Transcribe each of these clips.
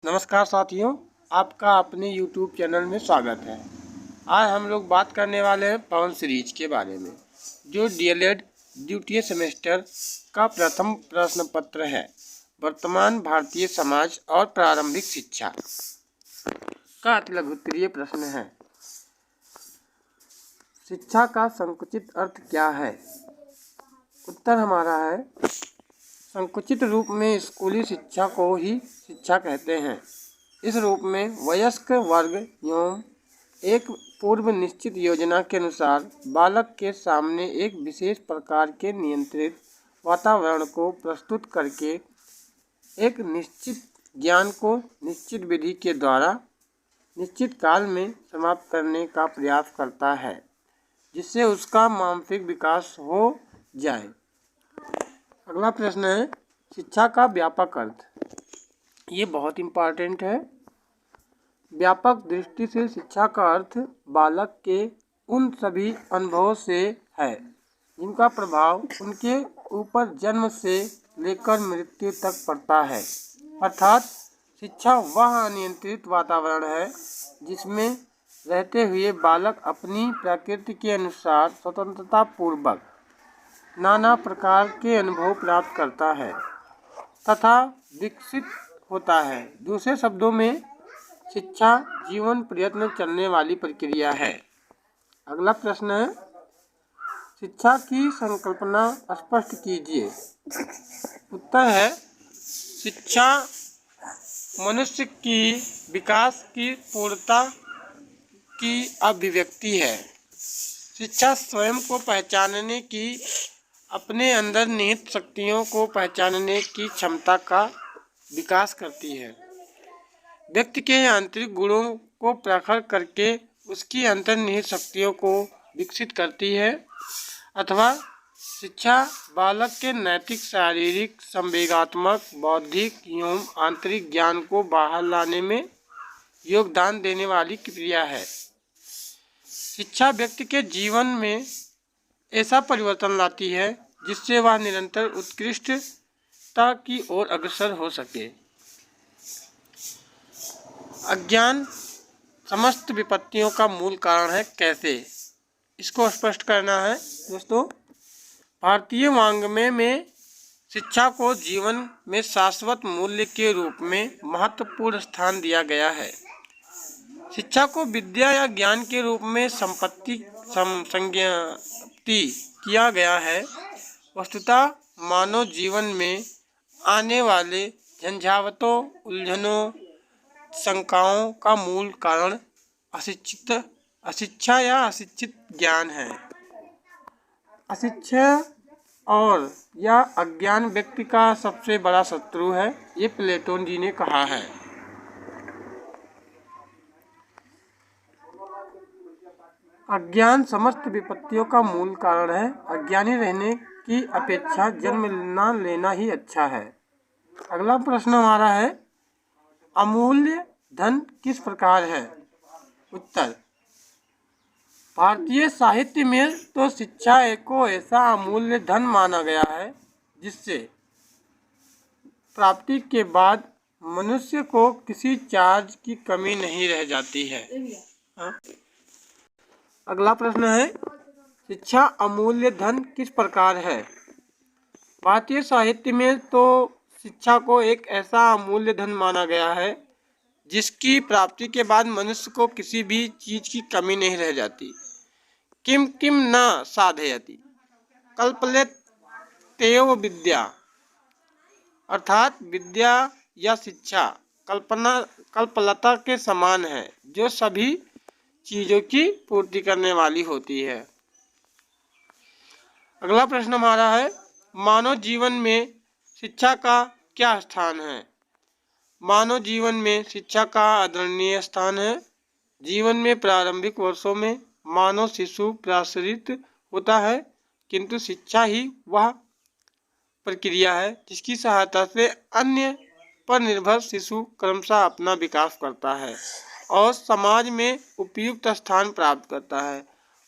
नमस्कार साथियों, आपका अपने YouTube चैनल में स्वागत है। आज हम लोग बात करने वाले हैं पवन सीरीज के बारे में, जो DLED द्वितीय सेमेस्टर का प्रथम प्रश्न पत्र है। वर्तमान भारतीय समाज और प्रारंभिक शिक्षा का लघुत्तरीय प्रश्न है। शिक्षा का संकुचित अर्थ क्या है? उत्तर हमारा है, संकुचित रूप में स्कूली शिक्षा को ही शिक्षा कहते हैं। इस रूप में वयस्क वर्ग एवं एक पूर्व निश्चित योजना के अनुसार बालक के सामने एक विशेष प्रकार के नियंत्रित वातावरण को प्रस्तुत करके एक निश्चित ज्ञान को निश्चित विधि के द्वारा निश्चित काल में समाप्त करने का प्रयास करता है, जिससे उसका मानसिक विकास हो जाए। अगला प्रश्न है, शिक्षा का व्यापक अर्थ। ये बहुत इम्पॉर्टेंट है। व्यापक दृष्टि से शिक्षा का अर्थ बालक के उन सभी अनुभवों से है जिनका प्रभाव उनके ऊपर जन्म से लेकर मृत्यु तक पड़ता है। अर्थात शिक्षा वह अनियंत्रित वातावरण है जिसमें रहते हुए बालक अपनी प्रकृति के अनुसार स्वतंत्रता पूर्वक नाना प्रकार के अनुभव प्राप्त करता है तथा विकसित होता है। दूसरे शब्दों में शिक्षा जीवन प्रयत्न चलने वाली प्रक्रिया है। अगला प्रश्न है, शिक्षा की संकल्पना स्पष्ट कीजिए। उत्तर है, शिक्षा मनुष्य की विकास की पूर्णता की अभिव्यक्ति है। शिक्षा स्वयं को पहचानने की, अपने अंदर निहित शक्तियों को पहचानने की क्षमता का विकास करती है। व्यक्ति के आंतरिक गुणों को प्रखर करके उसकी अंतर्निहित शक्तियों को विकसित करती है। अथवा शिक्षा बालक के नैतिक, शारीरिक, संवेगात्मक, बौद्धिक एवं आंतरिक ज्ञान को बाहर लाने में योगदान देने वाली क्रिया है। शिक्षा व्यक्ति के जीवन में ऐसा परिवर्तन लाती है जिससे वह निरंतर उत्कृष्टता की ओर अग्रसर हो सके। अज्ञान समस्त विपत्तियों का मूल कारण है। कैसे? इसको स्पष्ट करना है दोस्तों। भारतीय वाङ्मय में शिक्षा को जीवन में शाश्वत मूल्य के रूप में महत्वपूर्ण स्थान दिया गया है। शिक्षा को विद्या या ज्ञान के रूप में संज्ञाति किया गया है। वस्तुतः मानव जीवन में आने वाले झंझावतों, उलझनों, शंकाओं का मूल कारण अशिक्षा या अशिक्षित ज्ञान है। अशिक्षा और या अज्ञान व्यक्ति का सबसे बड़ा शत्रु है, ये प्लेटोन जी ने कहा है। अज्ञान समस्त विपत्तियों का मूल कारण है। अज्ञानी रहने की अपेक्षा जन्म न लेना ही अच्छा है। अगला प्रश्न हमारा है, अमूल्य धन किस प्रकार है? उत्तर, भारतीय साहित्य में तो शिक्षा को ऐसा अमूल्य धन माना गया है जिससे प्राप्ति के बाद मनुष्य को किसी चार्ज की कमी नहीं रह जाती है। अगला प्रश्न है, शिक्षा अमूल्य धन किस प्रकार है? भारतीय साहित्य में तो शिक्षा को एक ऐसा अमूल्य धन माना गया है जिसकी प्राप्ति के बाद मनुष्य को किसी भी चीज की कमी नहीं रह जाती। किम किम न साधयति कल्पलेत्येव विद्या। अर्थात विद्या या शिक्षा कल्पलता के समान है, जो सभी चीजों की पूर्ति करने वाली होती है। अगला प्रश्न हमारा है, मानव जीवन में शिक्षा का क्या स्थान है? मानव जीवन में शिक्षा का आदरणीय स्थान है। जीवन में प्रारंभिक वर्षों में मानव शिशु प्रसारित होता है, किंतु शिक्षा ही वह प्रक्रिया है जिसकी सहायता से अन्य पर निर्भर शिशु क्रमशः अपना विकास करता है और समाज में उपयुक्त स्थान प्राप्त करता है।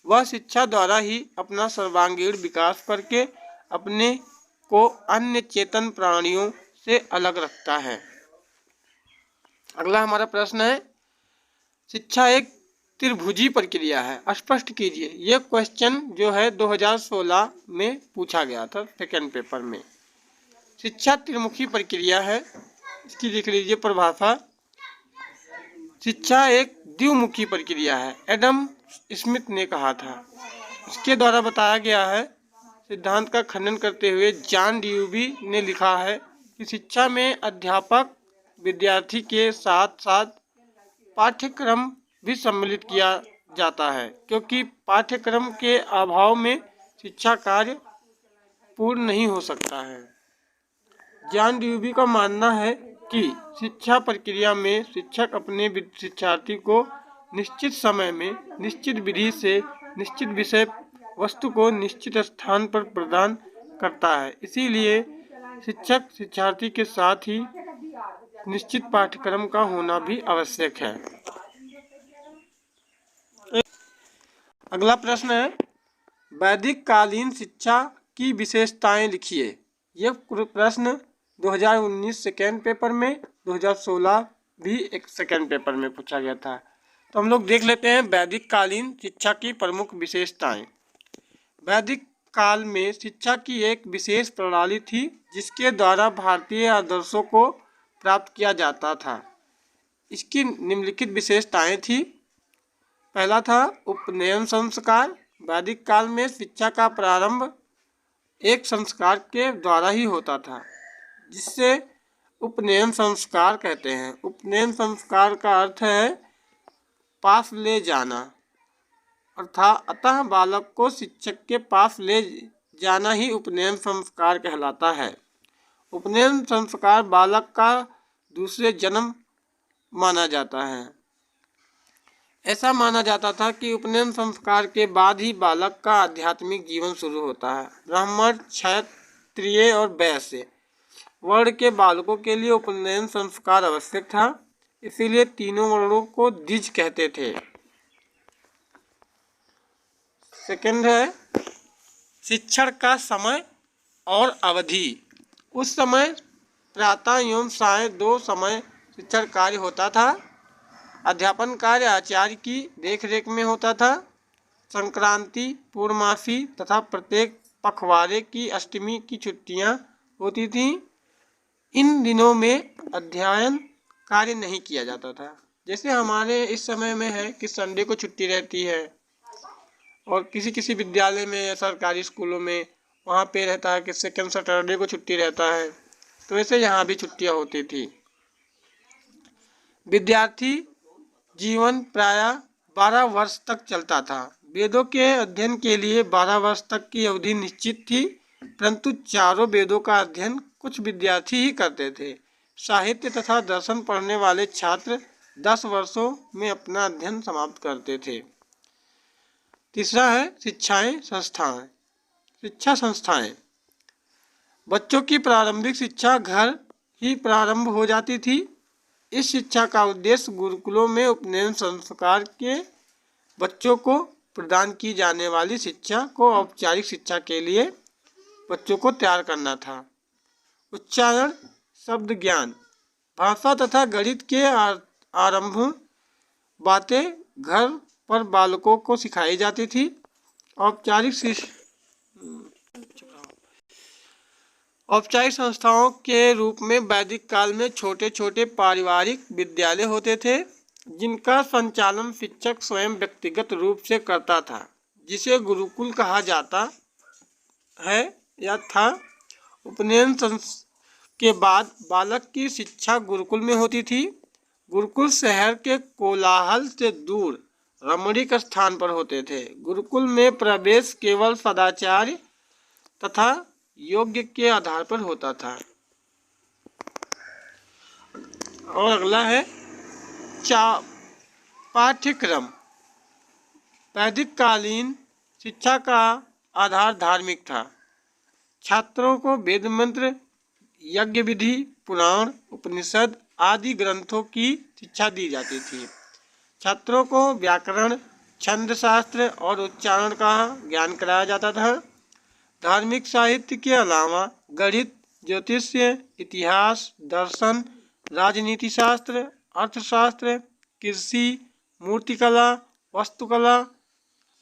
वह शिक्षा द्वारा ही अपना सर्वांगीण विकास करके अपने को अन्य चेतन प्राणियों से अलग रखता है। अगला हमारा प्रश्न है, शिक्षा एक त्रिभुजी प्रक्रिया है, स्पष्ट कीजिए। ये क्वेश्चन जो है 2016 में पूछा गया था सेकेंड पेपर में। शिक्षा त्रिमुखी प्रक्रिया है, इसकी लिख लीजिए परिभाषा। शिक्षा एक द्विमुखी प्रक्रिया है, एडम स्मिथ ने कहा था। इसके द्वारा बताया गया है, सिद्धांत का खंडन करते हुए जॉन ड्यूवी ने लिखा है कि शिक्षा में अध्यापक विद्यार्थी के साथ साथ पाठ्यक्रम भी सम्मिलित किया जाता है, क्योंकि पाठ्यक्रम के अभाव में शिक्षा कार्य पूर्ण नहीं हो सकता है। जॉन ड्यूवी का मानना है कि शिक्षा प्रक्रिया में शिक्षक अपने शिक्षार्थी को निश्चित समय में निश्चित विधि से निश्चित विषय वस्तु को निश्चित स्थान पर प्रदान करता है। इसीलिए शिक्षक शिक्षार्थी के साथ ही निश्चित पाठ्यक्रम का होना भी आवश्यक है। अगला प्रश्न है, वैदिक कालीन शिक्षा की विशेषताएं लिखिए। यह प्रश्न 2019 सेकेंड पेपर में, 2016 भी एक सेकेंड पेपर में पूछा गया था। तो हम लोग देख लेते हैं वैदिक कालीन शिक्षा की प्रमुख विशेषताएं। वैदिक काल में शिक्षा की एक विशेष प्रणाली थी, जिसके द्वारा भारतीय आदर्शों को प्राप्त किया जाता था। इसकी निम्नलिखित विशेषताएं थी। पहला था उपनयन संस्कार। वैदिक काल में शिक्षा का प्रारंभ एक संस्कार के द्वारा ही होता था, जिससे उपनयन संस्कार कहते हैं। उपनयन संस्कार का अर्थ है पास ले जाना, अर्थात अतः बालक को शिक्षक के पास ले जाना ही उपनयन संस्कार कहलाता है। उपनयन संस्कार बालक का दूसरे जन्म माना जाता है। ऐसा माना जाता था कि उपनयन संस्कार के बाद ही बालक का आध्यात्मिक जीवन शुरू होता है। ब्राह्मण, क्षत्रिय और वैश्य वर्ण के बालकों के लिए उपनयन संस्कार आवश्यक था, इसीलिए तीनों वर्णों को द्विज कहते थे। सेकंड है शिक्षण का समय और अवधि। उस समय प्रातः एवं साय 2 समय शिक्षण कार्य होता था। अध्यापन कार्य आचार्य की देखरेख में होता था। संक्रांति, पूर्णमासी तथा प्रत्येक पखवाड़े की अष्टमी की छुट्टियां होती थीं। इन दिनों में अध्ययन कार्य नहीं किया जाता था। जैसे हमारे इस समय में है कि संडे को छुट्टी रहती है, और किसी किसी विद्यालय में या सरकारी स्कूलों में वहाँ पे रहता है कि सेकंड सैटरडे को छुट्टी रहता है। तो वैसे यहाँ भी छुट्टियाँ होती थी। विद्यार्थी जीवन प्रायः 12 वर्ष तक चलता था। वेदों के अध्ययन के लिए 12 वर्ष तक की अवधि निश्चित थी, परंतु चारों वेदों का अध्ययन कुछ विद्यार्थी ही करते थे। साहित्य तथा दर्शन पढ़ने वाले छात्र 10 वर्षों में अपना अध्ययन समाप्त करते थे। तीसरा है शिक्षाएं संस्थाएं। शिक्षा संस्थाएं बच्चों की प्रारंभिक शिक्षा घर ही प्रारंभ हो जाती थी। इस शिक्षा का उद्देश्य गुरुकुलों में उपनयन संस्कार के बच्चों को प्रदान की जाने वाली शिक्षा को औपचारिक शिक्षा के लिए बच्चों को तैयार करना था। उच्चारण, शब्द ज्ञान, भाषा तथा गणित के आरंभ बातें घर पर बालकों को सिखाई जाती थी। औपचारिक संस्थाओं के रूप में वैदिक काल में छोटे छोटे पारिवारिक विद्यालय होते थे, जिनका संचालन शिक्षक स्वयं व्यक्तिगत रूप से करता था, जिसे गुरुकुल कहा जाता है या था। उपनयन के बाद बालक की शिक्षा गुरुकुल में होती थी। गुरुकुल शहर के कोलाहल से दूर रमणीक स्थान पर होते थे। गुरुकुल में प्रवेश केवल सदाचार्य तथा योग्य के आधार पर होता था। और अगला है पाठ्यक्रम। वैदिक कालीन शिक्षा का आधार धार्मिक था। छात्रों को वेद मंत्र, यज्ञ विधि, पुराण, उपनिषद आदि ग्रंथों की शिक्षा दी जाती थी। छात्रों को व्याकरण, छंद शास्त्र और उच्चारण का ज्ञान कराया जाता था। धार्मिक साहित्य के अलावा गणित, ज्योतिष, इतिहास, दर्शन, राजनीति शास्त्र अर्थशास्त्र, कृषि, मूर्तिकला, वास्तुकला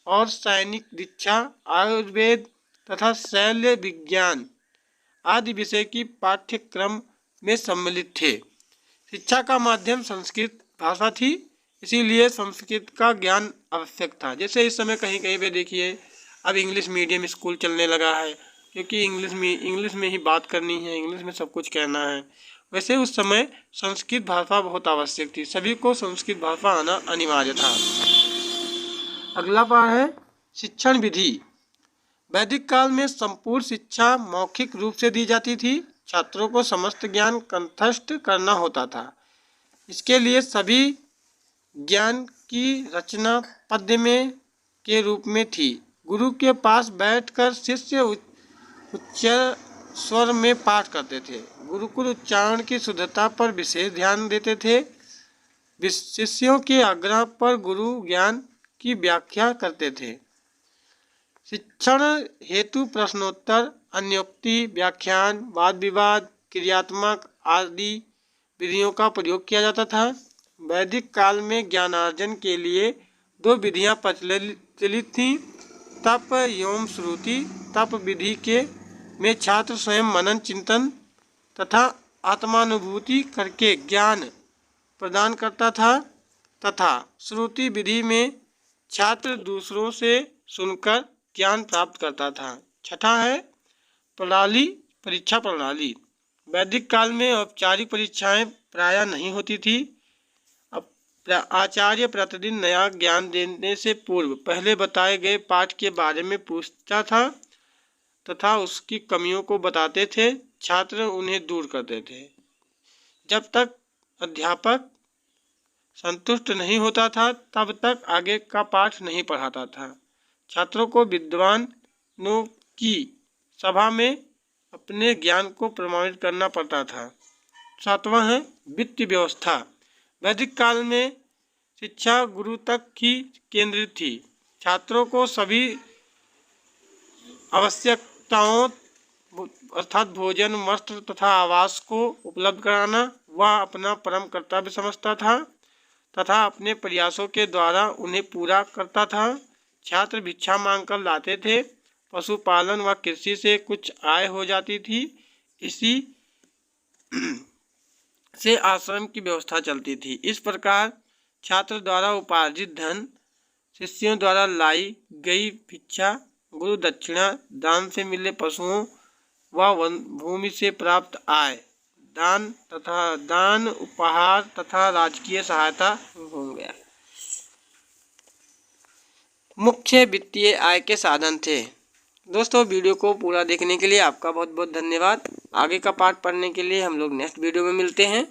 और सैनिक दीक्षा, आयुर्वेद तथा शल्य विज्ञान आदि विषय की पाठ्यक्रम में सम्मिलित थे। शिक्षा का माध्यम संस्कृत भाषा थी, इसीलिए संस्कृत का ज्ञान आवश्यक था। जैसे इस समय कहीं कहीं पे देखिए अब इंग्लिश मीडियम स्कूल चलने लगा है, क्योंकि इंग्लिश में ही बात करनी है, इंग्लिश में सब कुछ कहना है। वैसे उस समय संस्कृत भाषा बहुत आवश्यक थी, सभी को संस्कृत भाषा आना अनिवार्य था। अगला पाठ है शिक्षण विधि। वैदिक काल में संपूर्ण शिक्षा मौखिक रूप से दी जाती थी। छात्रों को समस्त ज्ञान कंठस्थ करना होता था। इसके लिए सभी ज्ञान की रचना पद्य में के रूप में थी। गुरु के पास बैठकर शिष्य उच्च स्वर में पाठ करते थे। गुरुकुल उच्चारण की शुद्धता पर विशेष ध्यान देते थे। शिष्यों के आग्रह पर गुरु ज्ञान की व्याख्या करते थे। शिक्षण हेतु प्रश्नोत्तर, अन्योक्ति, व्याख्यान, वाद विवाद, क्रियात्मक आदि विधियों का प्रयोग किया जाता था। वैदिक काल में ज्ञानार्जन के लिए 2 विधियां प्रचलित थीं। तप एवं श्रुति। तप विधि के में छात्र स्वयं मनन चिंतन तथा आत्मानुभूति करके ज्ञान प्रदान करता था, तथा श्रुति विधि में छात्र दूसरों से सुनकर ज्ञान प्राप्त करता था। छठा है परीक्षा प्रणाली। वैदिक काल में औपचारिक परीक्षाएं प्रायः नहीं होती थी। आचार्य प्रतिदिन नया ज्ञान देने से पूर्व पहले बताए गए पाठ के बारे में पूछता था तथा उसकी कमियों को बताते थे। छात्र उन्हें दूर करते थे। जब तक अध्यापक संतुष्ट नहीं होता था तब तक आगे का पाठ नहीं पढ़ाता था। छात्रों को विद्वानों की सभा में अपने ज्ञान को प्रमाणित करना पड़ता था। 7वां है वित्त व्यवस्था। वैदिक काल में शिक्षा गुरु तक ही केंद्रित थी। छात्रों को सभी आवश्यकताओं अर्थात भोजन, वस्त्र तथा आवास को उपलब्ध कराना वह अपना परम कर्तव्य समझता था तथा अपने प्रयासों के द्वारा उन्हें पूरा करता था। छात्र भिक्षा मांगकर लाते थे। पशुपालन व कृषि से कुछ आय हो जाती थी। इसी से आश्रम की व्यवस्था चलती थी। इस प्रकार छात्र द्वारा उपार्जित धन, शिष्यों द्वारा लाई गई भिक्षा, गुरु दक्षिणा, दान से मिले पशुओं व भूमि से प्राप्त आय, दान उपहार तथा राजकीय सहायता हो गया मुख्य वित्तीय आय के साधन थे। दोस्तों, वीडियो को पूरा देखने के लिए आपका बहुत बहुत धन्यवाद। आगे का पाठ पढ़ने के लिए हम लोग नेक्स्ट वीडियो में मिलते हैं।